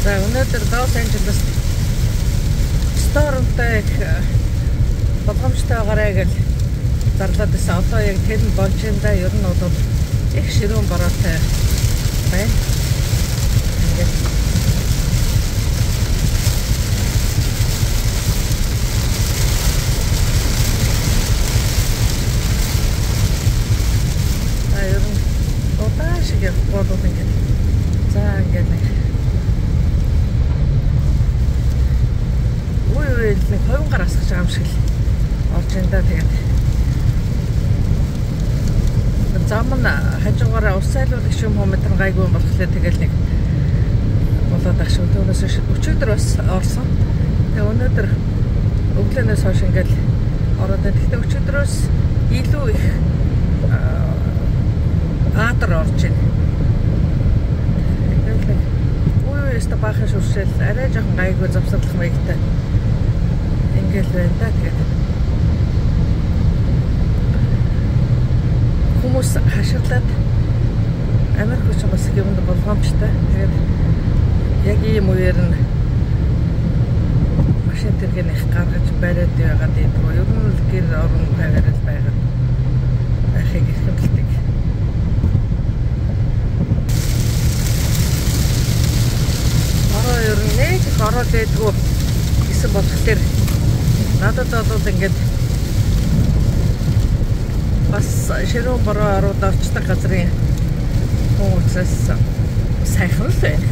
За өнөөдөр Лос Анжелес сторонтой их боломжтой гараа гэж зарлаад байсан. Одоо яг тэр нь болж энэ да ер нь бол их ширүүн бороотой байна. Ингээд ер нь удаа шиг бодоод ингээд за ингээд нэг 20 гар асгаж байгаа юм шиг л орж энэ да. Тэгээд зам нь хажуугаараа ус сайлуулагч юм уу метр гайгүй болохоор тэгэл нэг болоод ах шүү. Түүнээс өчигдөр бас орсон. Тэгээ өнөөдөр өглөөнөөс хойш ингээл ороод байна. Гэхдээ өчигдрөөс илүү их аадар орж байна. Ингээл үе өстө бахаш уршил арай жоохон гайгүй завсарлах маягтай ингээл байна да. Тэгээд хүмүүс хаширлаад Америк ч бас юмд болгоомжтой. Тэгээд яг ийм үеэр нь машин тэргийн их гаргаж бариад байгаад ийдгөө. Ер нь л гэр орон хаваарал байгаад ахыг ихэмлдэг. Ороо ер нь нэг ороод байдгүй гэсэн болохоор надад бол ингээд бас ширүүн бороо ороод орчдаг газрын хүн учраас сайхан л байна.